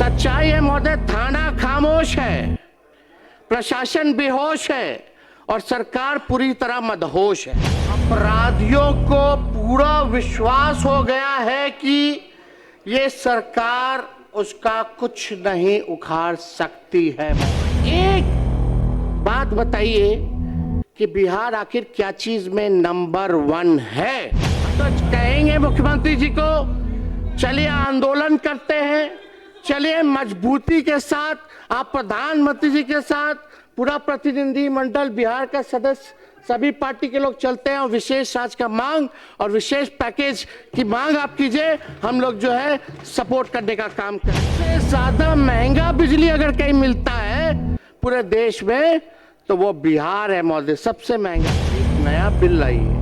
सच्चाई है महोदय, थाना खामोश है, प्रशासन बेहोश है और सरकार पूरी तरह मदहोश है। अपराधियों को पूरा विश्वास हो गया है कि ये सरकार उसका कुछ नहीं उखाड़ सकती है। एक बात बताइए कि बिहार आखिर क्या चीज में नंबर 1 है? तो कहेंगे मुख्यमंत्री जी को, चलिए आंदोलन करते हैं, चलिए मजबूती के साथ आप प्रधानमंत्री जी के साथ पूरा प्रतिनिधि मंडल बिहार का सदस्य सभी पार्टी के लोग चलते हैं और विशेष राज का मांग और विशेष पैकेज की मांग आप कीजिए, हम लोग जो है सपोर्ट करने का काम करें। सबसे ज्यादा महंगा बिजली अगर कहीं मिलता है पूरे देश में तो वो बिहार है महोदय, सबसे महंगा। नया बिल लाइए,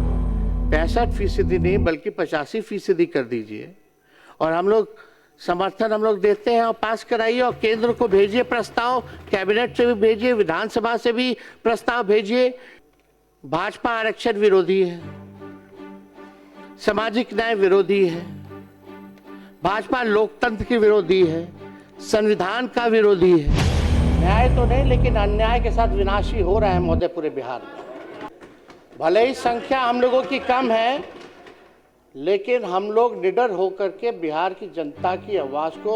65% नहीं बल्कि 85% कर दीजिए और हम लोग समर्थन हम लोग देते हैं और पास कराइए और केंद्र को भेजिए प्रस्ताव, कैबिनेट से भी भेजिए, विधानसभा से भी प्रस्ताव भेजिए। भाजपा आरक्षण विरोधी है, सामाजिक न्याय विरोधी है, भाजपा लोकतंत्र की विरोधी है, संविधान का विरोधी है। न्याय तो नहीं लेकिन अन्याय के साथ विनाशी हो रहा है महोदय पूरे बिहार में। भले ही संख्या हम लोगों की कम है लेकिन हम लोग निडर होकर के बिहार की जनता की आवाज को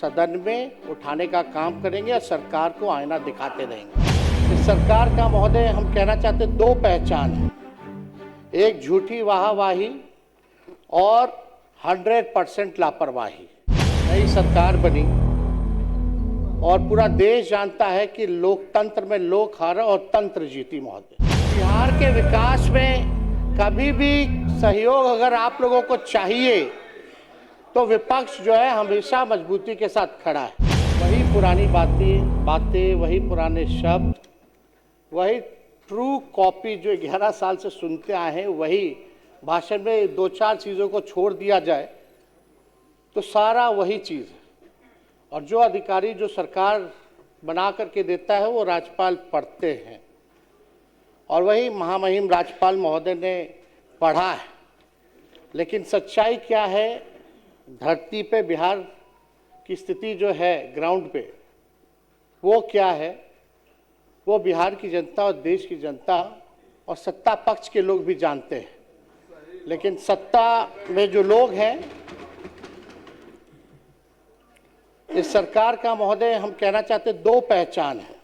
सदन में उठाने का काम करेंगे और सरकार को आईना दिखाते रहेंगे। इस सरकार का महोदय हम कहना चाहते 2 पहचान है, एक झूठी वाहवाही और 100% लापरवाही। नई सरकार बनी और पूरा देश जानता है कि लोकतंत्र में लोक हारा और तंत्र जीती महोदय। बिहार के विकास में कभी भी सहयोग अगर आप लोगों को चाहिए तो विपक्ष जो है हमेशा मजबूती के साथ खड़ा है। वही पुरानी बातें, वही पुराने शब्द, वही ट्रू कॉपी जो 11 साल से सुनते आए हैं, वही भाषण में 2-4 चीज़ों को छोड़ दिया जाए तो सारा वही चीज़ है। और जो अधिकारी जो सरकार बना करके देता है वो राज्यपाल पढ़ते हैं और वही महामहिम राज्यपाल महोदय ने पढ़ा है। लेकिन सच्चाई क्या है, धरती पे बिहार की स्थिति जो है ग्राउंड पे वो क्या है, वो बिहार की जनता और देश की जनता और सत्ता पक्ष के लोग भी जानते हैं। लेकिन सत्ता में जो लोग हैं, इस सरकार का महोदय हम कहना चाहते 2 पहचान है,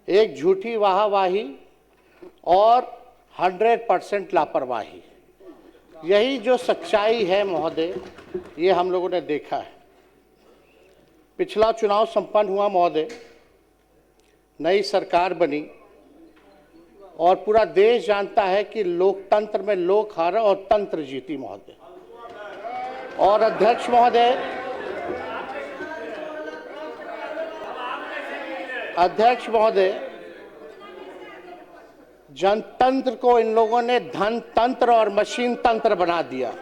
एक झूठी वाहवाही और 100% लापरवाही। यही जो सच्चाई है महोदय, ये हम लोगों ने देखा है। पिछला चुनाव संपन्न हुआ महोदय, नई सरकार बनी और पूरा देश जानता है कि लोकतंत्र में लोक हारा और तंत्र जीती महोदय। और अध्यक्ष महोदय जनतंत्र को इन लोगों ने धन तंत्र और मशीन तंत्र बना दिया।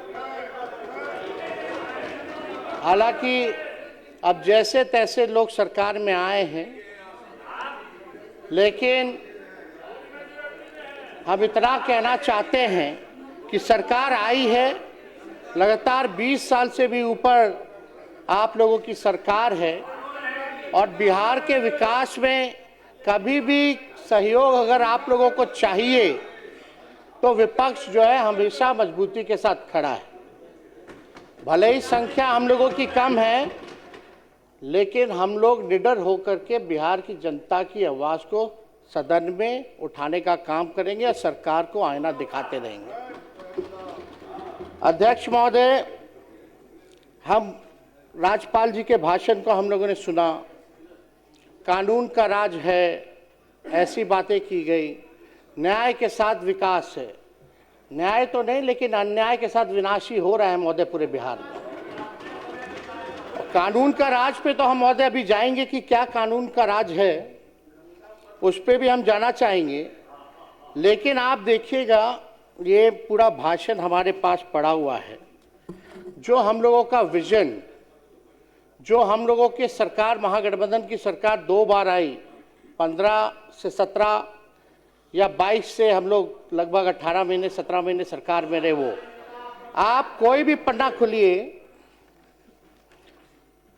हालांकि अब जैसे तैसे लोग सरकार में आए हैं, लेकिन हम इतना कहना चाहते हैं कि सरकार आई है, लगातार 20 साल से भी ऊपर आप लोगों की सरकार है और बिहार के विकास में कभी भी सहयोग अगर आप लोगों को चाहिए तो विपक्ष जो है हमेशा मजबूती के साथ खड़ा है। भले ही संख्या हम लोगों की कम है लेकिन हम लोग निडर होकर के बिहार की जनता की आवाज को सदन में उठाने का काम करेंगे और सरकार को आईना दिखाते रहेंगे। अध्यक्ष महोदय, हम राज्यपाल जी के भाषण को हम लोगों ने सुना, कानून का राज है ऐसी बातें की गई, न्याय के साथ विकास है। न्याय तो नहीं लेकिन अन्याय के साथ विनाशी हो रहा है महोदय पूरे बिहार में। और कानून का राज पे तो हम महोदय अभी जाएंगे कि क्या कानून का राज है, उस पे भी हम जाना चाहेंगे। लेकिन आप देखिएगा, ये पूरा भाषण हमारे पास पड़ा हुआ है, जो हम लोगों का विजन, जो हम लोगों के सरकार महागठबंधन की सरकार 2 बार आई, 15 से 17 या 22 से हम लोग लगभग 18 महीने 17 महीने सरकार में रहे। वो आप कोई भी पन्ना खोलिए,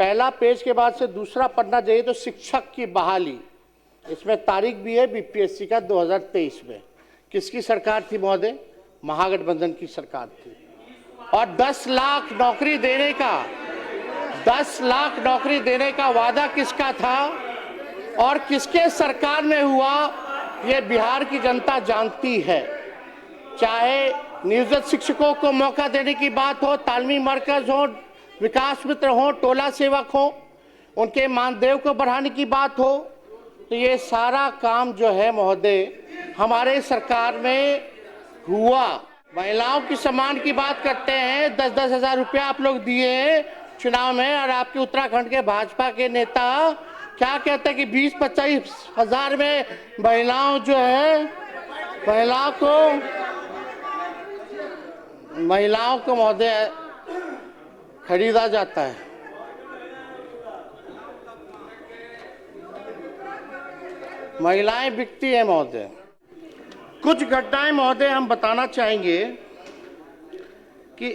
पहला पेज के बाद से दूसरा पढ़ना चाहिए तो शिक्षक की बहाली, इसमें तारीख भी है बीपीएससी का 2023 में। किसकी सरकार थी महोदय? महागठबंधन की सरकार थी। और 10 लाख नौकरी देने का 10 लाख नौकरी देने का वादा किसका था और किसके सरकार में हुआ, ये बिहार की जनता जानती है। चाहे नियोजित शिक्षकों को मौका देने की बात हो, तालमी मरकज हो, विकास मित्र हो, टोला सेवक हो, उनके मानदेय को बढ़ाने की बात हो, तो ये सारा काम जो है महोदय हमारे सरकार में हुआ। महिलाओं की सम्मान की बात करते हैं, 10-10 हजार रुपया आप लोग दिए हैं चुनाव में, और आपके उत्तराखंड के भाजपा के नेता क्या कहते हैं कि 20-25 हजार में महिलाओं जो है महिलाओं को महोदय खरीदा जाता है। महिलाएं बिकती है महोदय। कुछ घटनाएं महोदय हम बताना चाहेंगे कि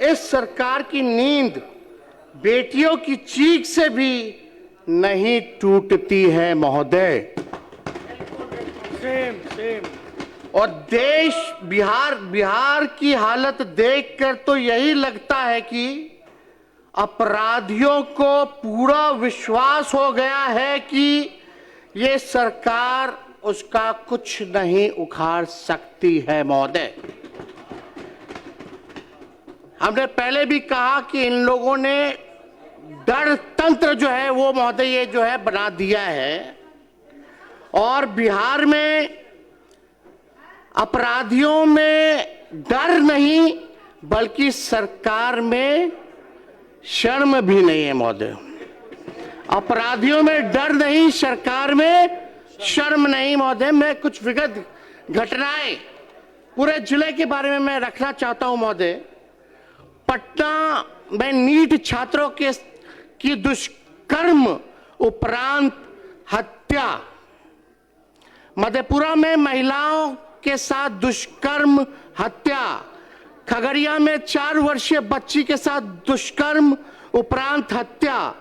इस सरकार की नींद बेटियों की चीख से भी नहीं टूटती है महोदय। सेम और देश बिहार की हालत देखकर तो यही लगता है कि अपराधियों को पूरा विश्वास हो गया है कि ये सरकार उसका कुछ नहीं उखाड़ सकती है महोदय। हमने पहले भी कहा कि इन लोगों ने डर तंत्र जो है वो महोदय ये जो है बना दिया है, और बिहार में अपराधियों में डर नहीं बल्कि सरकार में शर्म भी नहीं है महोदय। अपराधियों में डर नहीं, सरकार में शर्म नहीं महोदय। मैं कुछ विगत घटनाएं पूरे जिले के बारे में मैं रखना चाहता हूं महोदय। पटना में नीट छात्रों की दुष्कर्म उपरांत हत्या, मधेपुरा में महिलाओं के साथ दुष्कर्म हत्या, खगड़िया में 4 वर्षीय बच्ची के साथ दुष्कर्म उपरांत हत्या,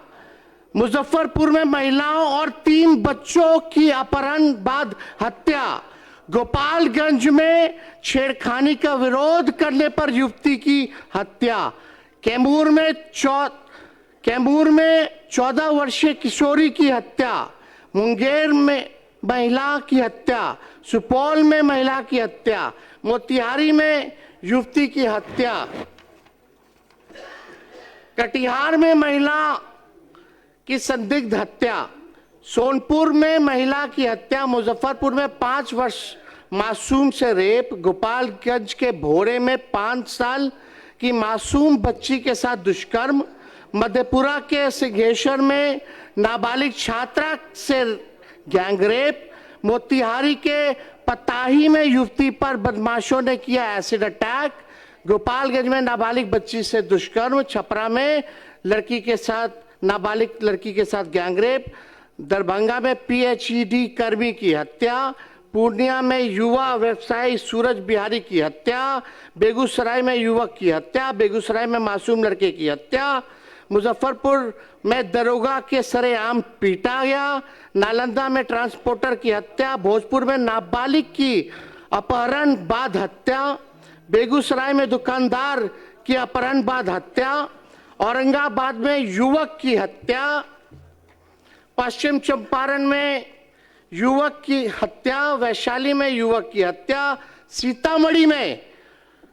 मुजफ्फरपुर में महिलाओं और 3 बच्चों की अपहरण बाद हत्या, गोपालगंज में छेड़खानी का विरोध करने पर युवती की हत्या, कैमूर में 14 वर्षीय किशोरी की हत्या, मुंगेर में महिला की हत्या, सुपौल में महिला की हत्या, मोतिहारी में युवती की हत्या, कटिहार में महिला की संदिग्ध हत्या, सोनपुर में महिला की हत्या, मुजफ्फरपुर में 5 वर्ष मासूम से रेप, गोपालगंज के भोरे में 5 साल की मासूम बच्ची के साथ दुष्कर्म, मधेपुरा के सिंहेश्वर में नाबालिग छात्रा से गैंगरेप, मोतिहारी के पताही में युवती पर बदमाशों ने किया एसिड अटैक, गोपालगंज में नाबालिग बच्ची से दुष्कर्म, छपरा में नाबालिग लड़की के साथ गैंगरेप, दरभंगा में पीएचईडी कर्मी की हत्या, पूर्णिया में युवा व्यवसायी सूरज बिहारी की हत्या, बेगूसराय में युवक की हत्या, बेगूसराय में मासूम लड़के की हत्या, मुजफ्फरपुर में दरोगा के सरेआम पीटा गया, नालंदा में ट्रांसपोर्टर की हत्या, भोजपुर में नाबालिग की अपहरण बाद हत्या, बेगूसराय में दुकानदार की अपहरण बाद हत्या, औरंगाबाद में युवक की हत्या, पश्चिम चंपारण में युवक की हत्या, वैशाली में युवक की हत्या, सीतामढ़ी में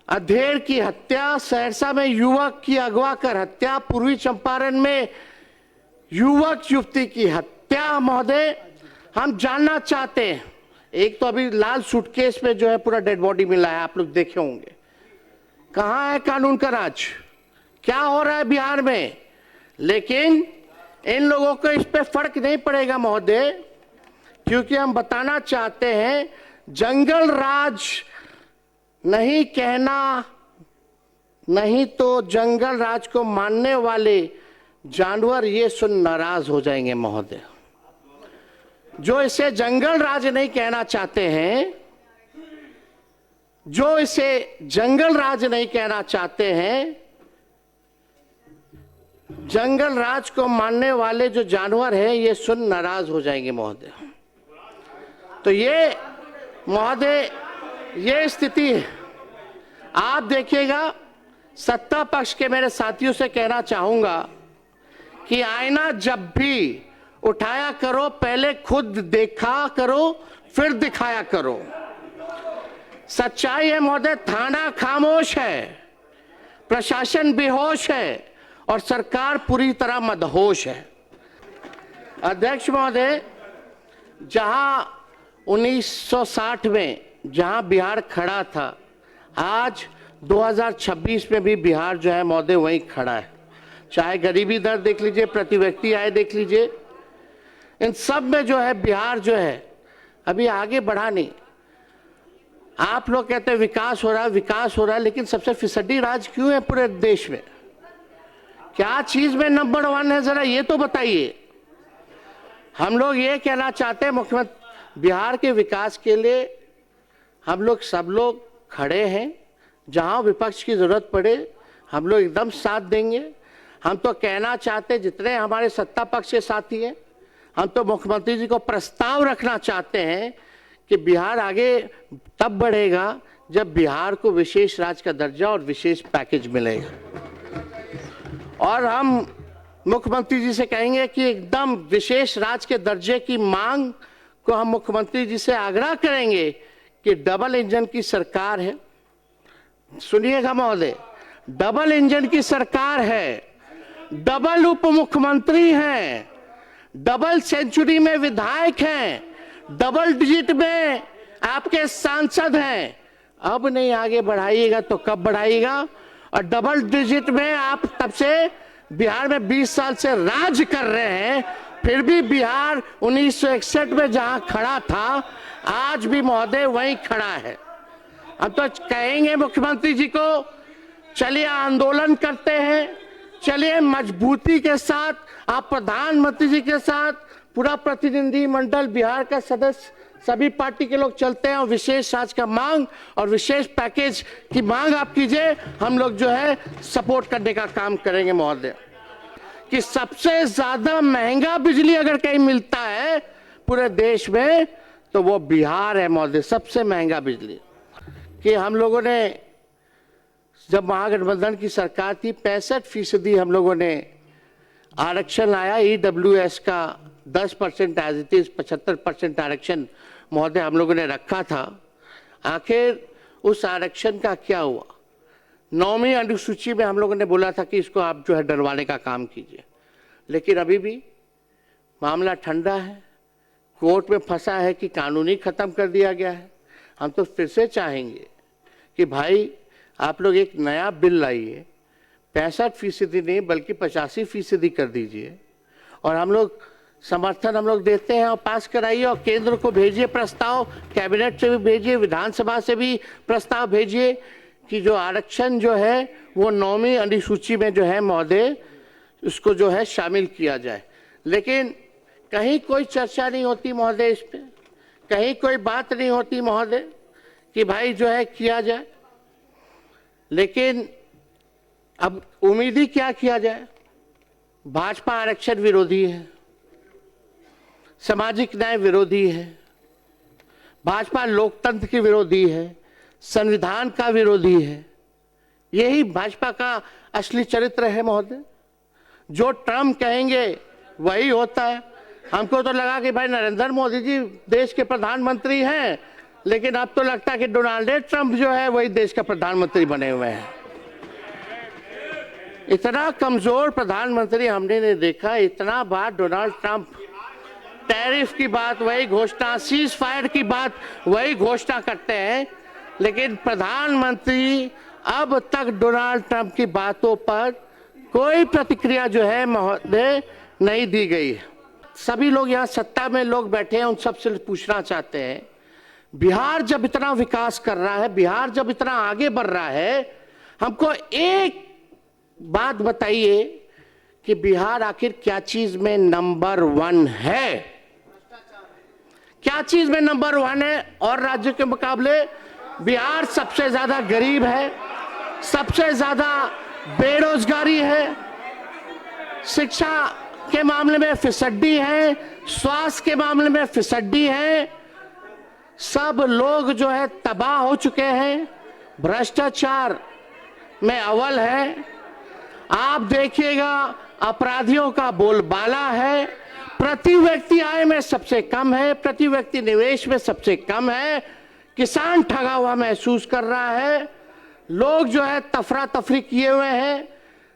अधेड़ की हत्या, सहरसा में युवक की अगवा कर हत्या, पूर्वी चंपारण में युवक युवती की हत्या। महोदय, हम जानना चाहते हैं, एक तो अभी लाल सूटकेस में जो है पूरा डेड बॉडी मिला है, आप लोग देखे होंगे, कहां है कानून का राज, क्या हो रहा है बिहार में? लेकिन इन लोगों को इस पे फर्क नहीं पड़ेगा महोदय, क्योंकि हम बताना चाहते हैं जंगल राज नहीं कहना, नहीं तो जंगल राज को मानने वाले जानवर ये सुन नाराज हो जाएंगे महोदय। जो इसे जंगल राज नहीं कहना चाहते हैं, जो इसे जंगल राज नहीं कहना चाहते हैं, जंगल राज को मानने वाले जो जानवर हैं ये सुन नाराज हो जाएंगे महोदय। तो ये महोदय ये स्थिति है। आप देखिएगा, सत्ता पक्ष के मेरे साथियों से कहना चाहूंगा कि आईना जब भी उठाया करो पहले खुद देखा करो फिर दिखाया करो। सच्चाई है महोदय, थाना खामोश है, प्रशासन बेहोश है और सरकार पूरी तरह मदहोश है। अध्यक्ष महोदय, जहां 1960 में जहां बिहार खड़ा था, आज 2026 में भी बिहार जो है महोदय वहीं खड़ा है। चाहे गरीबी दर देख लीजिए, प्रति व्यक्ति आय देख लीजिए, इन सब में जो है बिहार जो है अभी आगे बढ़ा नहीं। आप लोग कहते हैं विकास हो रहा है, विकास हो रहा है, लेकिन सबसे फिसड्डी राज क्यों है पूरे देश में? क्या चीज में नंबर 1 है, जरा ये तो बताइए। हम लोग ये कहना चाहते हैं मुख्यमंत्री बिहार के विकास के लिए हम लोग सब लोग खड़े हैं। जहां विपक्ष की जरूरत पड़े हम लोग एकदम साथ देंगे। हम तो कहना चाहते हैं जितने हमारे सत्ता पक्ष के साथी हैं, हम तो मुख्यमंत्री जी को प्रस्ताव रखना चाहते हैं कि बिहार आगे तब बढ़ेगा जब बिहार को विशेष राज्य का दर्जा और विशेष पैकेज मिलेगा। और हम मुख्यमंत्री जी से कहेंगे कि एकदम विशेष राज्य के दर्जे की मांग को हम मुख्यमंत्री जी से आग्रह करेंगे कि डबल इंजन की सरकार है। सुनिएगा महोदय, डबल इंजन की सरकार है, डबल उप मुख्यमंत्री हैं, डबल सेंचुरी में विधायक हैं, डबल डिजिट में आपके सांसद हैं। अब नहीं आगे बढ़ाइएगा तो कब बढ़ाइएगा? और डबल डिजिट में आप तब से बिहार में 20 साल से राज कर रहे हैं, फिर भी बिहार 1961 में जहां खड़ा था आज भी महोदय वहीं खड़ा है। हम तो कहेंगे मुख्यमंत्री जी को, चलिए आंदोलन करते हैं, चलिए मजबूती के साथ आप प्रधानमंत्री जी के साथ पूरा प्रतिनिधि मंडल बिहार का सदस्य सभी पार्टी के लोग चलते हैं और विशेष राज्य का मांग और विशेष पैकेज की मांग आप कीजिए। हम लोग जो है सपोर्ट करने का काम करेंगे महोदय। कि सबसे ज्यादा महंगा बिजली अगर कहीं मिलता है पूरे देश में तो वो बिहार है महोदय, सबसे महंगा बिजली। कि हम लोगों ने जब महागठबंधन की सरकार थी 65% हम लोगों ने आरक्षण आया, EWS का 10% एज इट इज 75% आरक्षण महोदय हम लोगों ने रखा था। आखिर उस आरक्षण का क्या हुआ? 9वीं अनुसूची में हम लोगों ने बोला था कि इसको आप जो है डरवाने का काम कीजिए, लेकिन अभी भी मामला ठंडा है, कोर्ट में फंसा है कि कानूनी खत्म कर दिया गया है। हम तो फिर से चाहेंगे कि भाई आप लोग एक नया बिल लाइए, 65% नहीं बल्कि 85% कर दीजिए और हम लोग समर्थन हम लोग देते हैं और पास कराइए और केंद्र को भेजिए प्रस्ताव, कैबिनेट से भी भेजिए, विधानसभा से भी प्रस्ताव भेजिए कि जो आरक्षण जो है वो 9वीं अनुसूची में जो है महोदय उसको जो है शामिल किया जाए। लेकिन कहीं कोई चर्चा नहीं होती महोदय, इस पे कहीं कोई बात नहीं होती महोदय कि भाई जो है किया जाए। लेकिन अब उम्मीद ही क्या किया जाए? भाजपा आरक्षण विरोधी है, सामाजिक न्याय विरोधी है, भाजपा लोकतंत्र की विरोधी है, संविधान का विरोधी है। यही भाजपा का असली चरित्र है महोदय। जो ट्रम्प कहेंगे वही होता है। हमको तो लगा कि भाई नरेंद्र मोदी जी देश के प्रधानमंत्री हैं, लेकिन अब तो लगता है कि डोनाल्ड ट्रम्प जो है वही देश का प्रधानमंत्री बने हुए हैं। इतना कमजोर प्रधानमंत्री हमने नहीं देखा। इतना बार डोनाल्ड ट्रम्प टैरिफ की बात वही घोषणा, सीज फायर की बात वही घोषणा करते हैं, लेकिन प्रधानमंत्री अब तक डोनाल्ड ट्रंप की बातों पर कोई प्रतिक्रिया जो है महोदय नहीं दी गई। सभी लोग यहाँ सत्ता में लोग बैठे हैं, उन सबसे पूछना चाहते हैं, बिहार जब इतना विकास कर रहा है, बिहार जब इतना आगे बढ़ रहा है, हमको एक बात बताइए कि बिहार आखिर क्या चीज में नंबर 1 है? क्या चीज में नंबर 1 है? और राज्यों के मुकाबले बिहार सबसे ज्यादा गरीब है, सबसे ज्यादा बेरोजगारी है, शिक्षा के मामले में फिसड्डी है, स्वास्थ्य के मामले में फिसड्डी है। सब लोग जो है तबाह हो चुके हैं, भ्रष्टाचार में अव्वल है। आप देखिएगा अपराधियों का बोलबाला है, प्रति व्यक्ति आय में सबसे कम है, प्रति व्यक्ति निवेश में सबसे कम है। किसान ठगा हुआ महसूस कर रहा है। लोग जो है तफरा तफरी किए हुए हैं।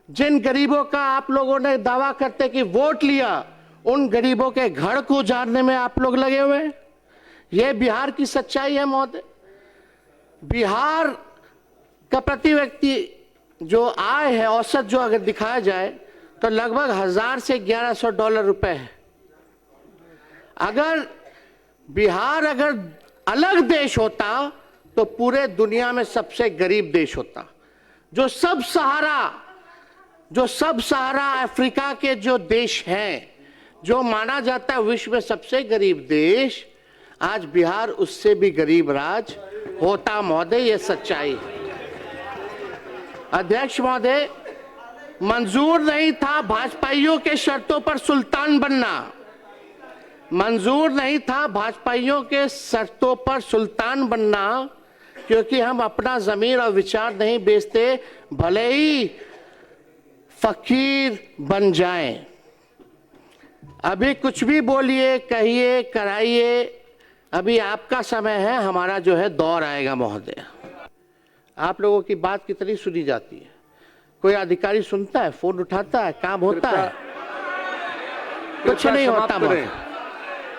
जिन गरीबों का आप लोगों ने दावा करते कि वोट लिया, उन गरीबों के घर को उजाड़ने में आप लोग लगे हुए हैं। यह बिहार की सच्चाई है महोदय। बिहार का प्रति व्यक्ति जो आय है औसत जो अगर दिखाया जाए तो लगभग 1000 से 1100 डॉलर रुपए है। अगर बिहार अगर अलग देश होता तो पूरे दुनिया में सबसे गरीब देश होता। जो सब सहारा अफ्रीका के जो देश हैं, जो माना जाता है विश्व में सबसे गरीब देश, आज बिहार उससे भी गरीब राज्य होता महोदय। ये सच्चाई है। अध्यक्ष महोदय, मंजूर नहीं था भाजपाइयों के शर्तों पर सुल्तान बनना। मंजूर नहीं था भाजपाइयों के शर्तों पर सुल्तान बनना, क्योंकि हम अपना ज़मीर और विचार नहीं बेचते, भले ही फकीर बन जाएं। अभी कुछ भी बोलिए, कहिए, कराइए, अभी आपका समय है, हमारा जो है दौर आएगा महोदय। आप लोगों की बात कितनी सुनी जाती है? कोई अधिकारी सुनता है, फोन उठाता है, काम होता है? कुछ नहीं होता महोदय।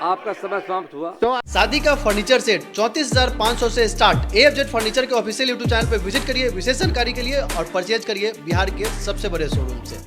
आपका समय समाप्त हुआ। तो शादी का फर्नीचर सेट 34,500 से स्टार्ट। AFZ फर्नीचर के ऑफिशियल YouTube चैनल पर विजिट करिए विशेष जानकारी के लिए और परचेज करिए बिहार के सबसे बड़े शोरूम से।